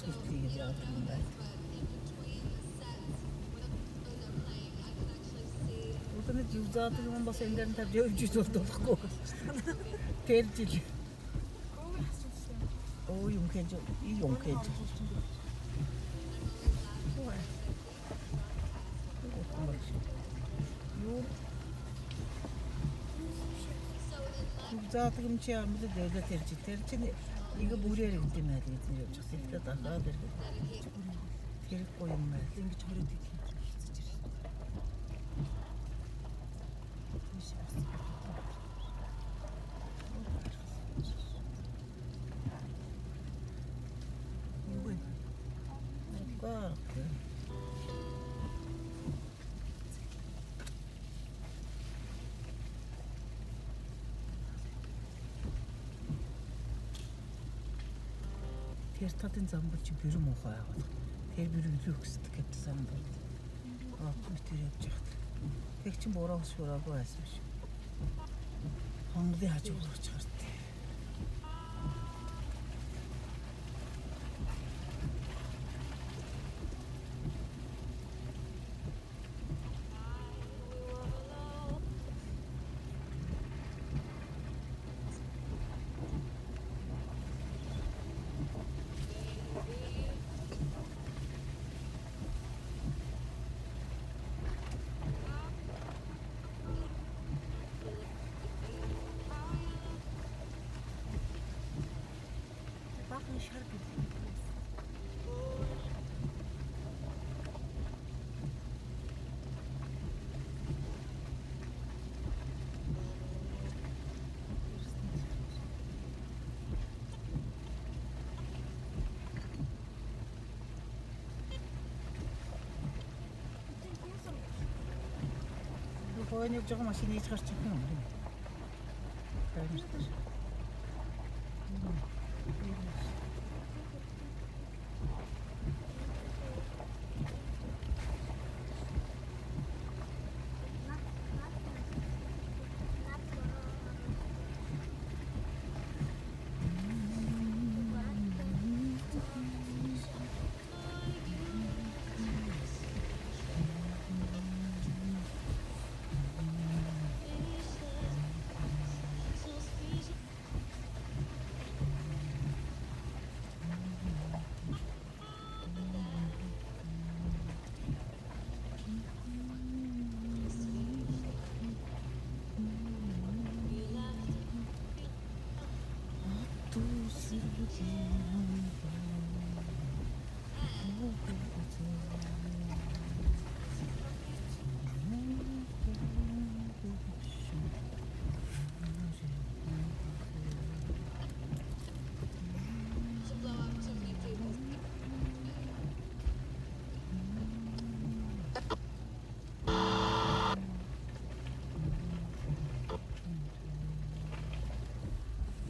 спиртлиги яатырмындай. Ортаны жылжааты болмаса эндерин тап жөө жүз олдолук. Терчил. Ой, 용케죠. 이 용케죠. Zaten kimçeyimizi devlet tercih 이거 무리를 때문에 되지. 저새끼가 나가야 될 거. 데리고 있네. 땡기 저래 되게. 뭐야? Тэр татын зам бол чи бэрэ муухай аваад. Тэр бэр үлээ өгсдөг гэдэг зам бол. Тэр явж яхад. Тэг чин бороо шураагүй байсан биш. Хонгодын хажуу урууч гарт. Bakın şarkı. Koyun yok canım maşineyi çıkartacak mı?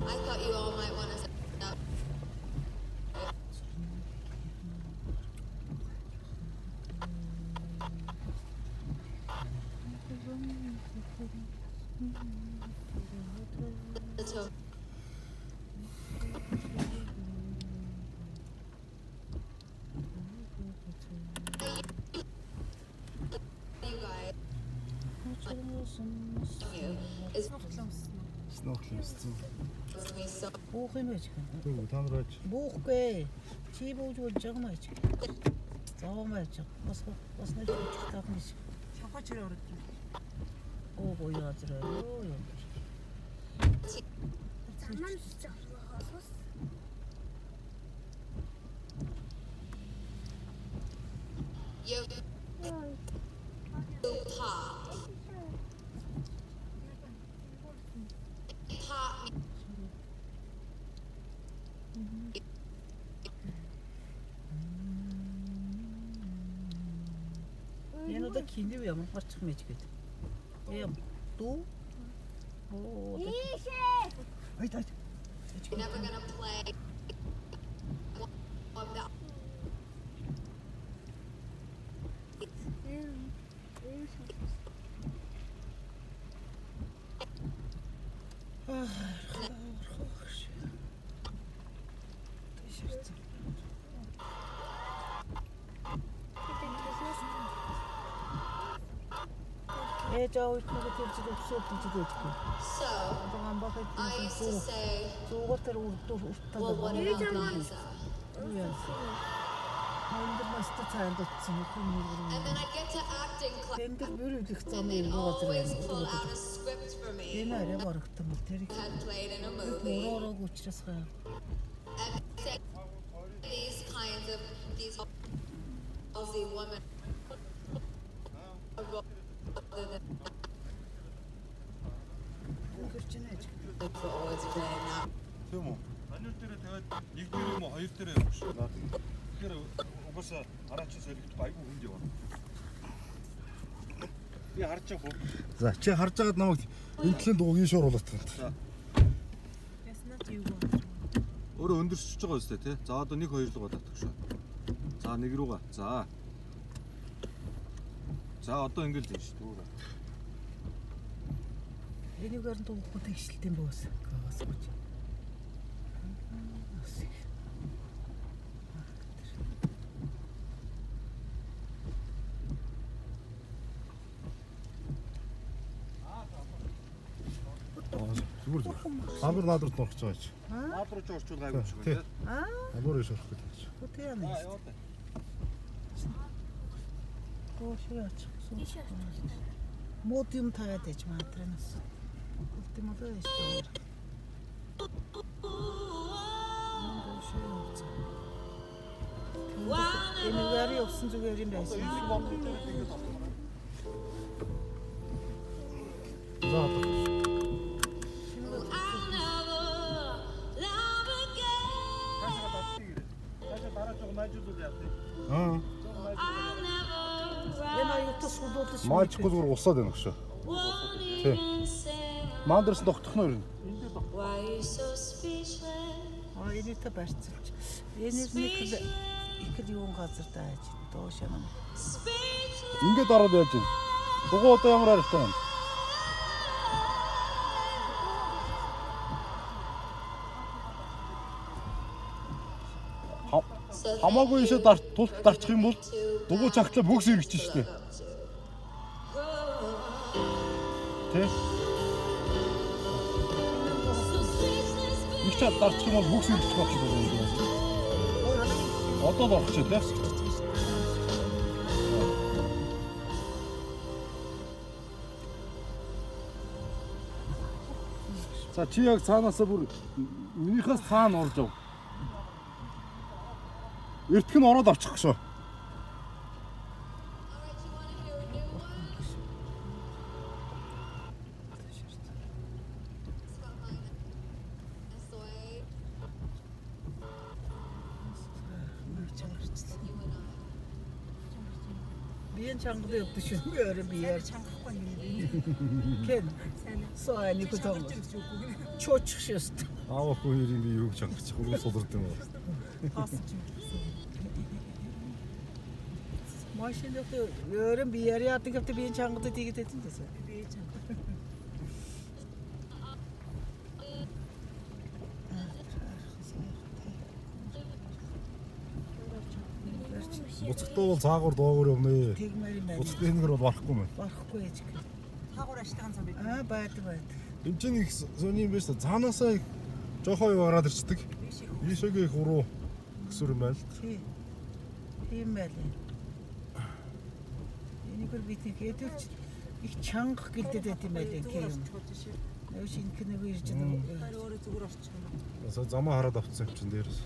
I thought you all might want to set up. So, you guys, is Snorkeling. me so Буух юм байж гэнэ. Юу та нар аж. Буухгүй. Чи бууж болж байгаа юм аж. Заамайч. Бас нэг таах юм шиг. Шахаж ирээ ороод. Оо боёо зэрэг. Оо. Zaman sıcaklığı you pop. Pop me. Энэ удаа кино ямар гарчих мэж гээд. Юм. Дүү. Оо. Ай таа. You're never gonna play one of the Ах. Жаа итнэг тэрж өгсөөлж дээдгүй. So, Адам бахад I used to say, зуугатар урдуур well, what уртаа. is Eliza? Yes. Энд маста цаанд утсан хүмүүс. And then I'd get to acting class, Тэнд бүр үлэх and зам they'd always pull өгөөд. out a script for me Энэ арай барагдсан бол тэр их had played in a movie. мөрөөрөг учраас гай. And say these kinds of these Aussie women rather than always playing now. Тийм үү? Анир дээрээ тавиад нэг дээр юм уу хоёр дээр явах шүү. Тэгэхээр угаасаа хараач солигдох айгүй хүнд явна. Би харж байгаа хөө. За чи харж байгаад намайг энэ талын дуугийн шуур болоод тань. Өөрөө өндөрсөж байгаа үстэй тий. За одоо 1 2 л гоо татах шүү. За нэг рүүгээ. За. За одоо ингээл зэн шүү дүүгээ. Энийгээр нь дуухгүй тэгшилтийн бөөс. Гаас гэж. Зүгээр. Амар наадрууд норч байгаа чи. Наад руу ч орчуул гайгүй шүү Тий. тий. Амар их шорох гэж. Хөтэй Аа яна. яваа таа. Гоошяач. Мод юм таад ээж маатранаас. Ultimo este. Энэ явсан зүгээр юм байсан. За. Цаашаа дараа жоо мажуудууд яах вэ? Аа. Энэ аюутаа суулуулж Маачгүй зүгээр усаад байна гэж. Тий. Мандерс тогтох нь юу? энэтэй барьцуулж. Энэр нэг их юун газар тааж доошоо нам. Ингээд ороод яаж юм? Дугуй одоо ямар аргатай байна? Хамаагүй ийшээ тулт дарчих юм бол дугуй цагтлаа бөкс хэрэгч штэ. Тэ? Их чад дарчих юм бол бөкс хэрэгч болох юм байна. Одоо л орох ч тэ. За чи яг цаанаасаа бүр минийхээс цаана орж ав. Эртх нь ороод очих шүү. Биен чангад явдаг шүү. Өөрөө биеэр чангахгүй юм. Кен. Соани гутам. Чочих шээст. Аавах хоёрын би юу гэж чангачих уу сулрд юм уу? Машин өөрөө биеэр яадаг гэдэг биен чангад тийгээд байсан дээсэ. Биеэ чангад. Буцалтаа бол цаагаар доогоор явнаа. Тэгмээр юм байна. Буцалтын хэнгээр бол барахгүй мэн. Барахгүй яж. Хаагур аштаган зам бид. Байдаг. Энд чинь их зөний юм биш та. Цаанаасаа жоохоо юу гараад ирчдэг. Ийшээгээ их уруу өсөр юм байл. Тийм байлээ. Энийг бид хэдүүлж их чанга гэлдээд байт юм байлээ. Нөө шинэ нэг ирж байгаа. Өөрөө зүгээр орчих юм. За замаа хараад авцсан юм чин дээрээс.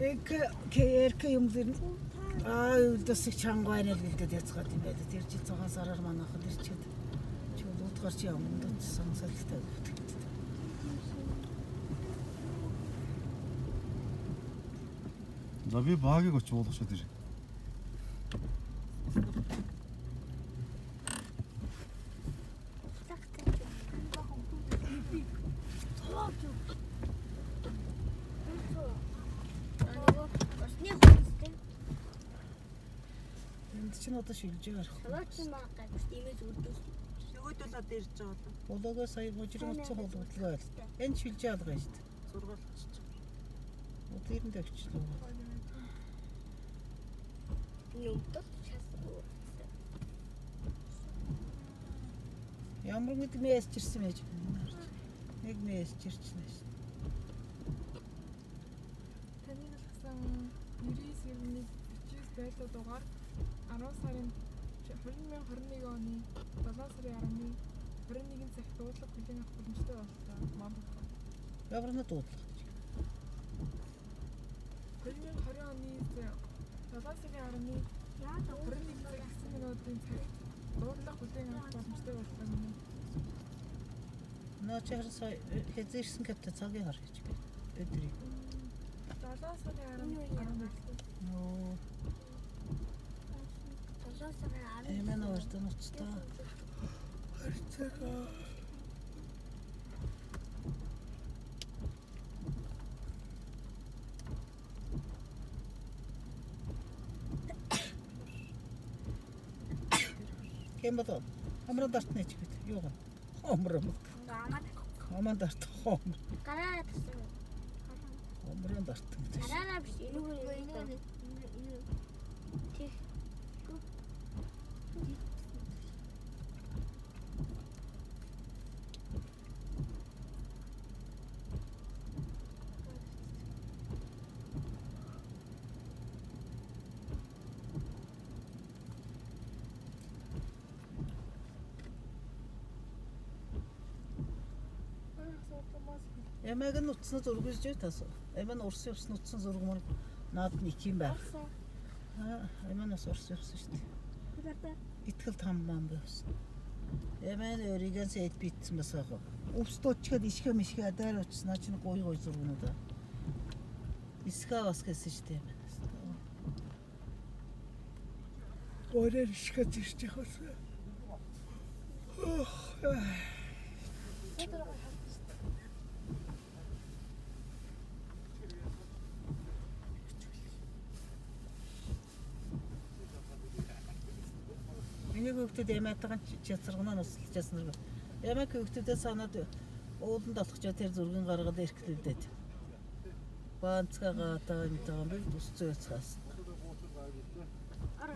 Эрк юм зэр дэсэг чанга байна л гэлдээд яцгаад юм байлээ. Тэр жил цагаан сараар манайхан ирчээд чуулуудгарч явна сонсолтой. За би баагийг оч уулгах шээ тэр. Энд чинь одоо шилж байгаа. Нөгөөд л одоо ирж байгаа одоо. Болоогоо сая мужрын утсан холбоодлого байл. Энэ шилж байгаа шүү дээ. Зургал очиж. Өдөрөнд өгчлөө. Ямар нэг мессеж ирсэн байж. Нэг мессеж ирсэн. Таны хэлсэн 99-ний 49 байлуу дугаар 10 сарын 2021 оны 7 сарын 10-ны 21 цагт дуудлага хүлээн авах боломжтой боллоо. Монгол. Ямар нэг дуудлага. 2020 оны 7 сарын 10-ны 21 цаг 9 минутын цагт дуудлага хүлээн авах боломжтой боллоо. Наа чаар сая хэзэрсэн капта цагийн хар гэж. Өдрийг. 7 сарын 10-ны Нөө. Эмэн өөртөө нуцтай. Харцгаа. Кембото. Амраа дартнэ ч бид. Юу гоо. Амраа. Аман дарт. Гараа тавьсан. Амраа дартсан. Гараа биш. Энэ Эмэг нь утасны зураг гэж тасаа. Эмэн урс явсан утасны зураг мөр наад нь их юм байх. Эмэнээс урс явсан шүү дээ. Итгэл тамбан байсан. Эмэн өөрийгөө сэт битсэн басаа. Өвстөчгээд ишгэ мишгэ адаар очснаа чинь гой зургнуудаа. Иска бас гэсэн шүү дээ. Орер ишгэ зирч яхасан. Миний хөвгтөд ямаатайхан чацаргнаа нуслж яснаар. Ямааг хөвгтөдөө санаад ууланд олохчоо тэр зургийн гаргаад эрхлүүлээд. Баанцгаа таа юм таа би тусцоо яцгаас.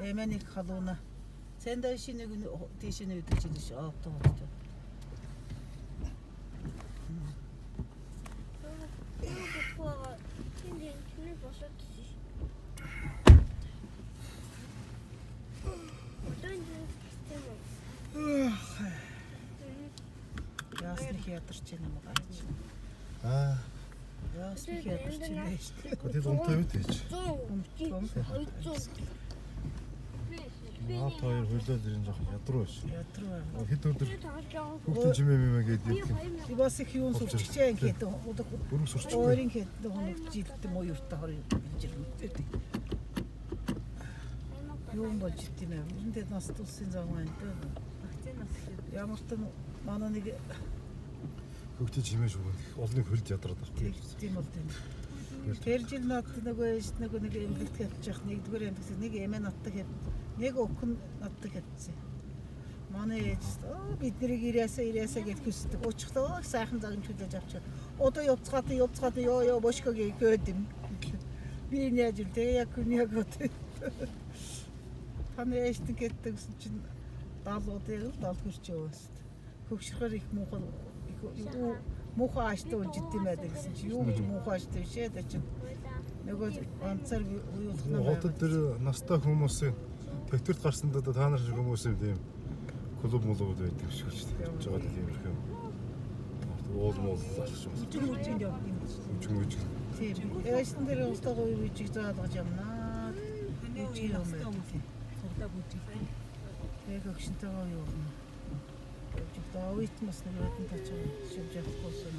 Эмэнийг халууна. Цэндэ шинийг тийш нь үдэж чинь шүү автоо. Тэнд босоод Ясных ядарч байна юм гаач. Ясных ядарч байна шүү дээ. Тэд унтай юу тийч. 200. Наат хоёр хөлөө дэрэн жоох ядруу биш. Ядруу. Хэд өдөр хүүхдэн чимээ мэмээ гэдэг юм. Би бас их юм сурччихжээ ингээд Бүрэн сурч. өөрийн хэд нэг жилдээ муу юртаа хорыг жирэмтэй. Юм болж идэв нэ. Үнэндээ нас тусын зам байна дээ. Вакцинаас ихэд Ямар ч манай нэг Хүүхдэн чимээ шүүгэн олны хөлд ядраад байхгүй. тийм бол тийм. Тэр жил над нөгөө нэг эмгэлт тавьчих нэгдүгээр эмгэлт нэг эмээ надтай хэв. Нэг өхөн надтай хэвсэн. Манай ээж биднийг ирээсэ гэж хүсдэг. Уучлаа сайхан загын хүлээж авчих. Одоо явцгаад ёо бошког гээд юм. Би нэж л тэг яг одоо. Таны ээж гэдэгсэн чинь 70 хурч яваас. Хөвшрөхөр их муухай ааштай унжид юм байдаг гэсэн чи юу гэж муухай ааштай бишээ дэ чи нөгөө ганцаар уйлах юм байна. Хотод тэр настай хүмүүсийн төвтөрт гарсандаа та нар шиг хүмүүсийн тийм клуб молууд байдаг шүү дээ. Жоод тийм юм. Уул залах юм. Үчиг явах юм. Үчиг. Тийм. Ээжтэн дээр устгаа үчиг заалгаж явнаа. Үчиг юм байна. цуглаа бүжиг. Яг өгшөнтэйгээ юу юм. Давид мас нэг өдөн тачаа шивж явахгүйсэн.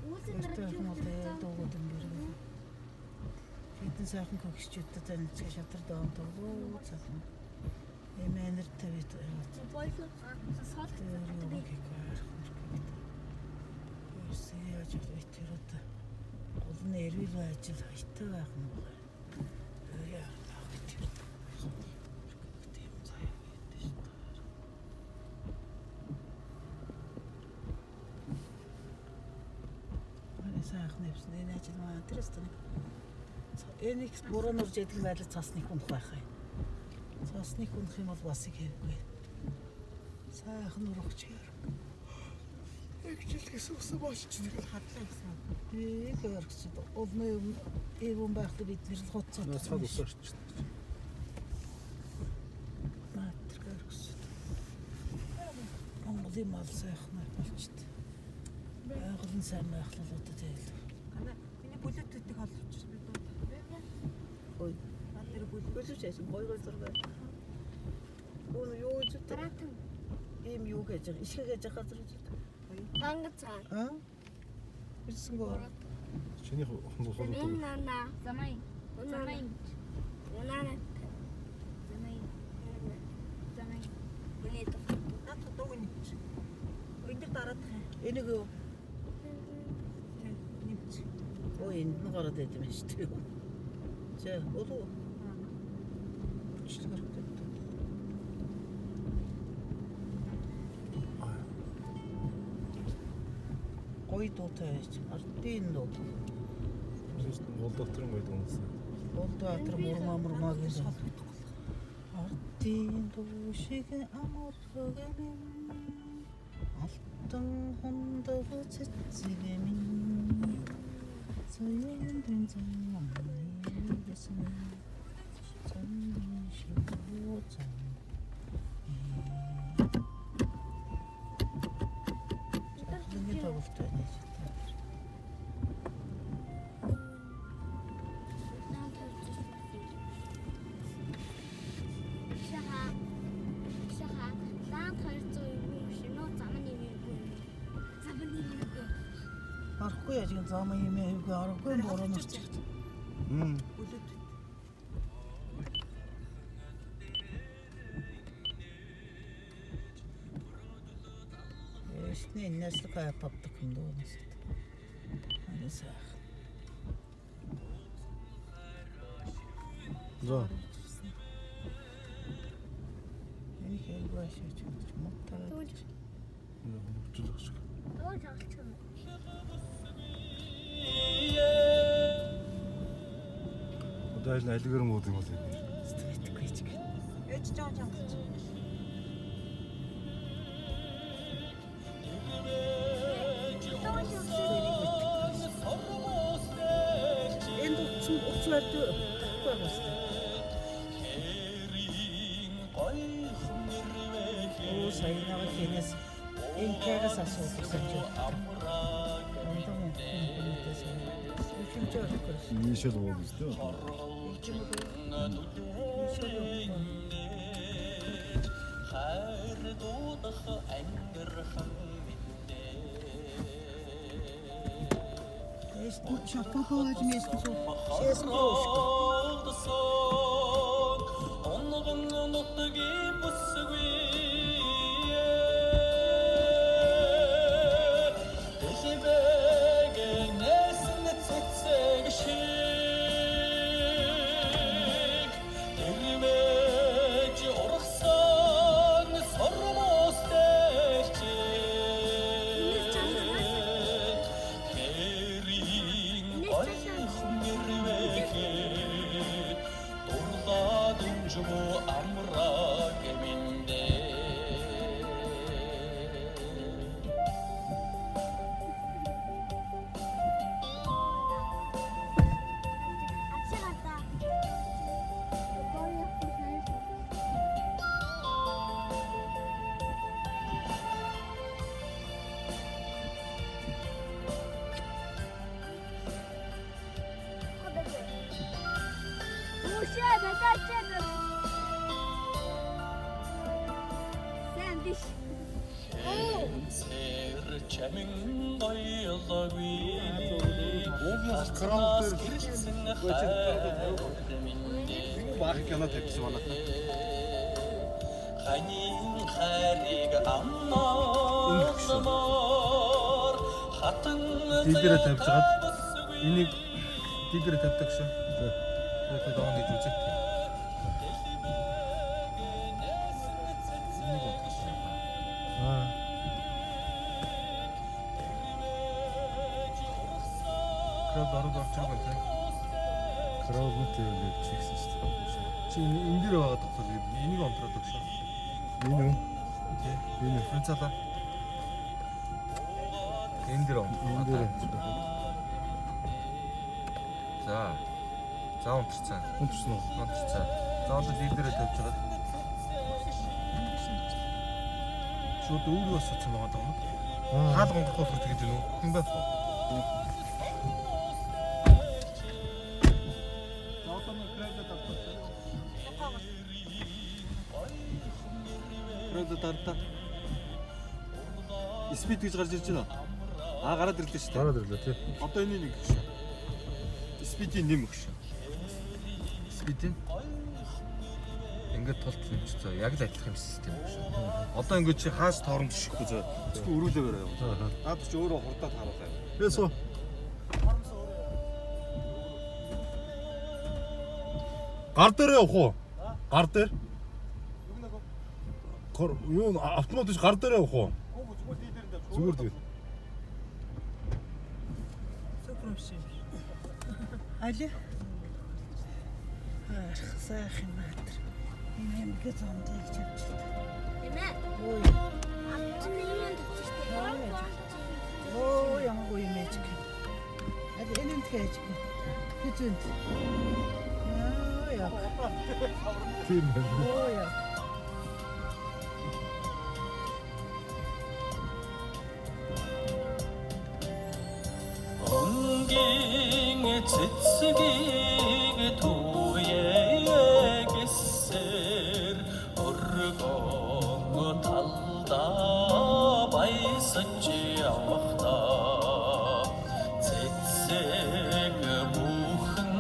Өөртөө хүмүүс дуугаад юм байна. Хэдэн сайхан хөгшчүүдэд танилцах шатар даамт уу цаасан. Эмэнэр тавид. Яаж итэрүүд гол нь эрүүл ажил хайтай байх юм байна. Сайхан нэвсэн энэ ажил маа тэрс тань. Энийг буруу нурж яддаг байдлаар цасныг унах байх юм. Цасныг унах юм бол бас их хэвгүй. Сайхан урагч яар. Эгчлээс усан болчихсон. Хадлаа гэсэн. Их өргөсөд. Олны эвэн байхдаа бид нэр л хоцсон. Цаад усаа шчиж. Маатар өргөсөд. Монголын мал сайхан болчихдээ. Байгаль сайн байхлуудад тэгэл. Ана миний бүлэтүүдийг олж бид дуу. Ой, Наад дээр бүлж яасан гой зураг. Өө юу ч Бараатан. ийм юу гэж ишгэ гэж газар үү? Тангацаа. Аа? Бичсэн гоо. Чиний хол Нана. Замай. Замай. Нана. Замай. Замай. Миний то. наад дууг нэмч. Энд дээр дараад хаа. Энийг юу? Нэмч. Ой, энд нь гараад байт юм шүү дээ. За, болов. Бичлэг хэрэгтэй. Гой дуутай байж. Ардын дуу. Гол доктор юм байдаг юм. Болдоотор мурмаа гэж. Ардын дуу шиг амар хөгэм. Алтан хондоо цэцэгэм. Соён дэн зам гэсэн. Цан шивүү цан. Нэг тоглолттой байж таа. Арахгүй яа 지금 зам юм эвгүй арахгүй бороо нэрч. Бүлэтүүд. Эшний нэслэг хапдаг юм доо нэс. Анисаа. За. Энэ хэрэг шийдэж мутаа. Хөвчлөх шиг. Одоо алигэр мод юм уу? Стрэйтгүй ч гэх. Ээж жоо жангаж. Энд уцвард байхгүй басна. Оо сайнаа хинэс инкээс асуудаг санаж. Нийшэл бол үстэй. Эстэн чапахаж место шээс гоошко. Баах кино тавьсан байна. Ханийн хайрыг аммаасмаар хатан Дидэрэ тавьжгаад энийг дидэрэ тавьдаг шүү. Тэгээд доон гэж үзэх. Крауд орж байгаа тийм. Крауд мэтээ чигсэн шүү дээ. Чи энэ дээр байгаа тохиол энийг онтроодог шүү. Энэ үү? Энэ Францалаа. Энэ дээр. энэ дээр За. За унтарцаа. унтарсан уу? Унтарцаа. За одоо ил дээрээ тавьж байгаа. Шууд өөрөө суудсан байгаа даа. Хаал гонгох болохоор тэгэж гэнэ үү? Хэн байх вэ? Крайда тарта. Спид гэж гарч ирж байна. Гараад ирлээ шүү дээ. Гараад ирлээ тий. Одоо энэ нэг гэж. Спидийн нэмэх шүү. Спидийн ингээд толцсон юм чи зөө яг л адилхан систем шүү. Одоо ингээд чи хааш торомж шихгүй зөө. Зөвхөн өрүүлээ барай. Наад чи өөрөө хурдаад харуулаа. Ясоо. Гар дээр явах уу? Гар дээр? Юу автомат биш гар дээр явах уу? Зүгээр дээ. Али. Сайхан матер. Энэ юм гэж амдаа гэж явж байна. Эмээ. Ой. Амтны юм дэгчтэй. Оо ямар гоё юм ээж гэх. Али энэ юм тэгэж. Хүзэнд. Яа. Тийм байна. Оо яа. онгийн цэцгийг түүээгэсэр өргөн талдаа баясаж явахдаа цэцэг бүхэн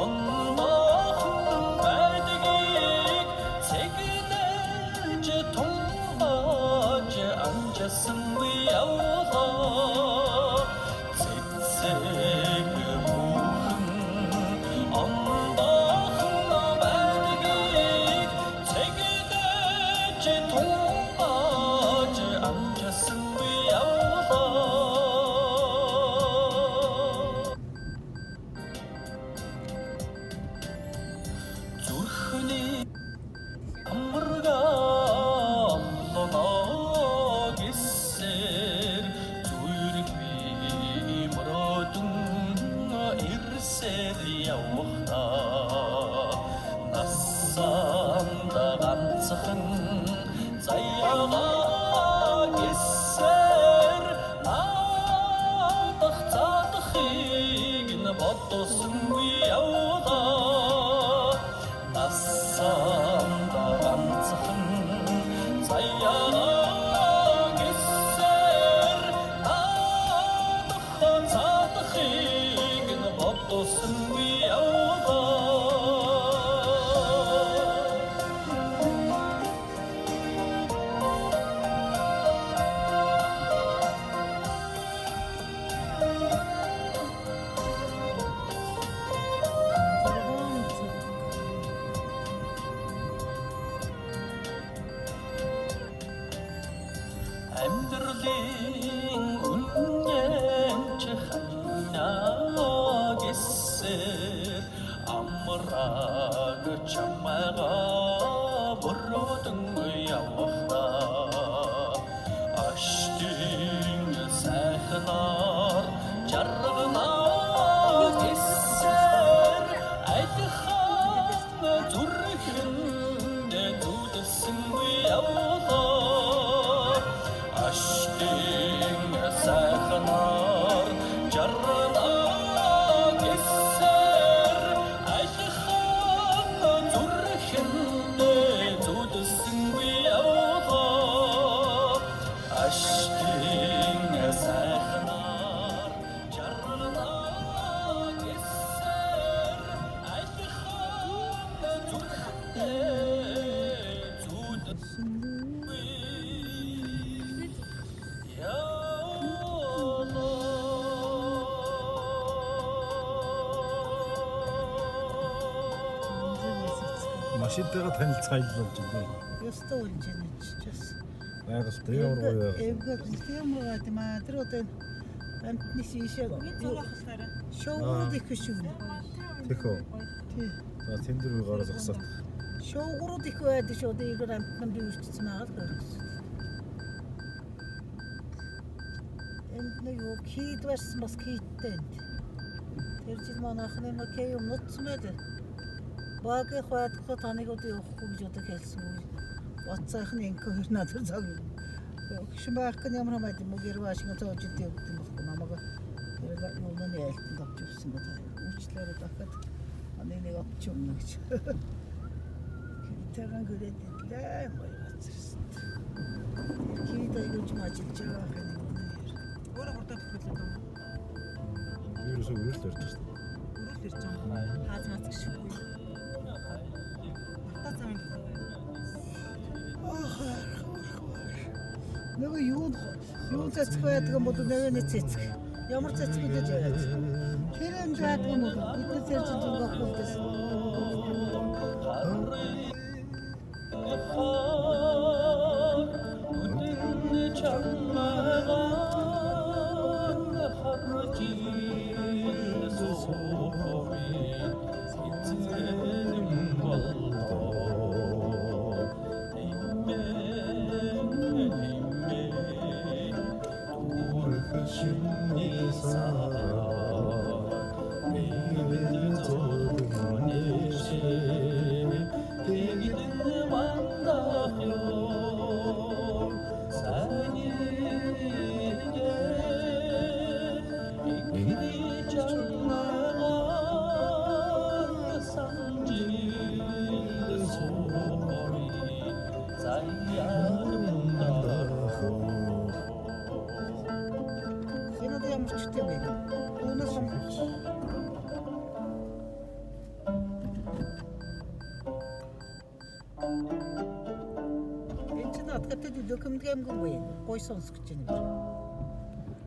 ондохон байдгийг цэгнэж тунгааж амжсан явлаа цэцэг бүхэн ондохон байдгийг цэгнэж тунгааж амжсан явлаа зүрхний амаргаа олноо гисэр зүрх би мөрөдөн ирсэр явахтаа насанда ганцхан заяага гисэр наадах цаадахыг н бодсон яваа насанда ганцхан заяага гисэр наадах цаадахыг н бодсон яваа амьдралын үнэнч ханаа гисэр амраг чамайгаа бородон явахдаа аштын сайхнаар жарганаа гисэр айдхан зүрхэнд зүдсэн явлаа аштын сайхнаар жарганаа гисэр айдхан зүрхэнд зүдсэн явлаа аштын сайхнаар жарганаа гисэр айдхан зүрхэнд зүдсэн Машинтайгаа танилцах аял болж байна. Ёстой болж байна ч бас. Байгальтай ямар гоё. Эвгэл юм уу гэдэг маа тэр одоо амтны шишээ шоуд их шүү. Тэхөө. Тий. За тэн дээр гараад зогсоод. Şoğuru dikverdi şu diğer amtın bir üstüne al görürsün. Endine yok kit varsmaz kitten. Tercih manakını ama keyum nutmadı. Bağı xwat tanı godu yok kujoda kelsin. Vatsakın en köhürnadır zaten. Şu hakkını yamramadım. O geri başına tavcı diye gittim baktım ama yolda ne eltin kapçırsın o da. Uçları takat. Anne ne yapacağım ne için. Kırıtaran göre dediler. Vay vatırsın. Ki de gözüm açılacak. Burada tıkırdı tamam. Yürüse vururlar işte. Vurulur canım. Hazmat kişi koyuyor. Hatta sen de Ne o yol çeçik hayatım oldu ne çeçik. Yağmur çeçik gideceğiz. Kerem hayatım oldu. Bütün tercih durga koldasın. Sen de yağmur çıktı benim. O nasıl? Ençin atkatı dökümdüğüm gibi koysanız küçüğünü.